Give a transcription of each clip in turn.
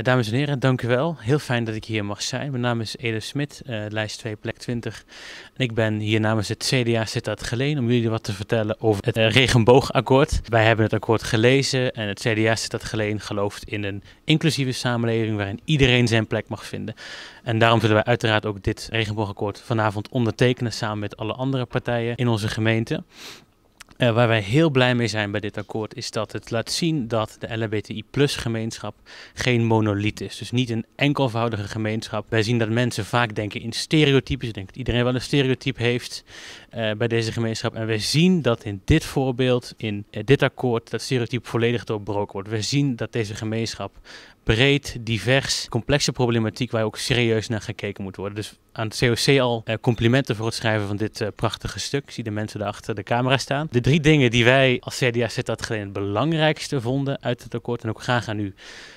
Dames en heren, dank u wel. Heel fijn dat ik hier mag zijn. Mijn naam is Ede Smit, lijst 2, plek 20. En ik ben hier namens het CDA Sittard Geleen om jullie wat te vertellen over het regenboogakkoord. Wij hebben het akkoord gelezen en het CDA Sittard Geleen gelooft in een inclusieve samenleving waarin iedereen zijn plek mag vinden. En daarom zullen wij uiteraard ook dit regenboogakkoord vanavond ondertekenen samen met alle andere partijen in onze gemeente. Waar wij heel blij mee zijn bij dit akkoord is dat het laat zien dat de LHBTI+-gemeenschap geen monoliet is. Dus niet een enkelvoudige gemeenschap. Wij zien dat mensen vaak denken in stereotypes. Ik denk dat iedereen wel een stereotype heeft bij deze gemeenschap. En wij zien dat in dit voorbeeld, in dit akkoord, dat stereotype volledig doorbroken wordt. We zien dat deze gemeenschap breed, divers, complexe problematiek waar ook serieus naar gekeken moet worden. Dus aan het COC al complimenten voor het schrijven van dit prachtige stuk. Ik zie de mensen daar achter de camera staan. De 3 dingen die wij als CDA Sittard Geleen het belangrijkste vonden uit het akkoord en ook graag aan u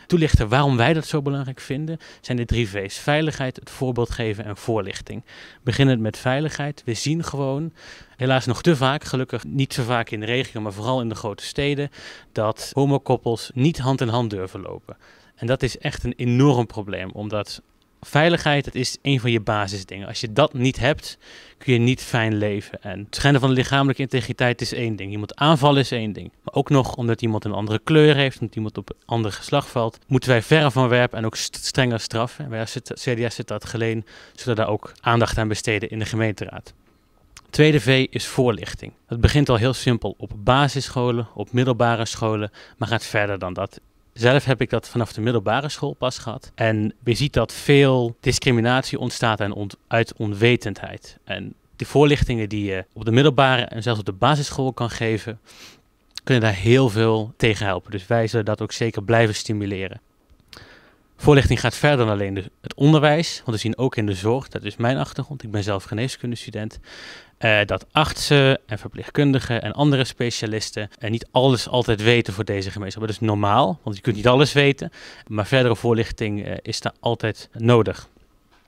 toelichten waarom wij dat zo belangrijk vinden, zijn de 3 V's. Veiligheid, het voorbeeld geven en voorlichting. Beginnend met veiligheid. We zien gewoon, helaas nog te vaak, gelukkig niet zo vaak in de regio, maar vooral in de grote steden, dat homokoppels niet hand in hand durven lopen. En dat is echt een enorm probleem, omdat veiligheid, het is een van je basisdingen. Als je dat niet hebt, kun je niet fijn leven. En het schenden van de lichamelijke integriteit is 1 ding. Iemand aanvallen is 1 ding. Maar ook nog omdat iemand een andere kleur heeft, omdat iemand op een ander geslacht valt, moeten wij verre van werpen en ook strenger straffen. Wij als CDA Sittard Geleen zullen daar ook aandacht aan besteden in de gemeenteraad. Tweede V is voorlichting. Dat begint al heel simpel op basisscholen, op middelbare scholen, maar gaat verder dan dat. Zelf heb ik dat vanaf de middelbare school pas gehad. En je ziet dat veel discriminatie ontstaat uit onwetendheid. En die voorlichtingen die je op de middelbare en zelfs op de basisschool kan geven, kunnen daar heel veel tegen helpen. Dus wij zullen dat ook zeker blijven stimuleren. Voorlichting gaat verder dan alleen het onderwijs, want we zien ook in de zorg, dat is mijn achtergrond, ik ben zelf geneeskundestudent, dat artsen en verpleegkundigen en andere specialisten niet alles altijd weten voor deze gemeenschap. Dat is normaal, want je kunt niet alles weten, maar verdere voorlichting is daar altijd nodig.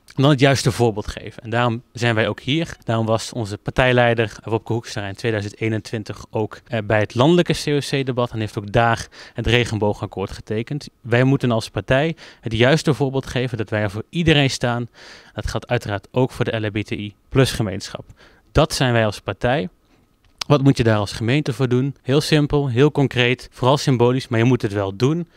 En dan het juiste voorbeeld geven. En daarom zijn wij ook hier. Daarom was onze partijleider Wopke Hoekstra in 2021 ook bij het landelijke COC-debat en heeft ook daar het regenboogakkoord getekend. Wij moeten als partij het juiste voorbeeld geven dat wij er voor iedereen staan. Dat geldt uiteraard ook voor de LHBTI+-gemeenschap. Dat zijn wij als partij. Wat moet je daar als gemeente voor doen? Heel simpel, heel concreet, vooral symbolisch, maar je moet het wel doen.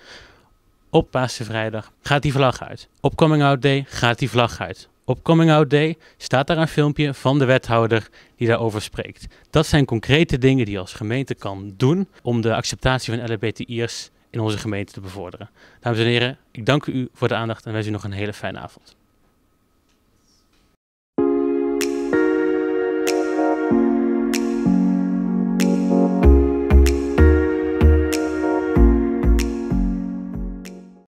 Op Paasvrijdag gaat die vlag uit. Op Coming Out Day gaat die vlag uit. Op Coming Out Day staat daar een filmpje van de wethouder die daarover spreekt. Dat zijn concrete dingen die je als gemeente kan doen om de acceptatie van LHBTI'ers in onze gemeente te bevorderen. Dames en heren, ik dank u voor de aandacht en wens u nog een hele fijne avond.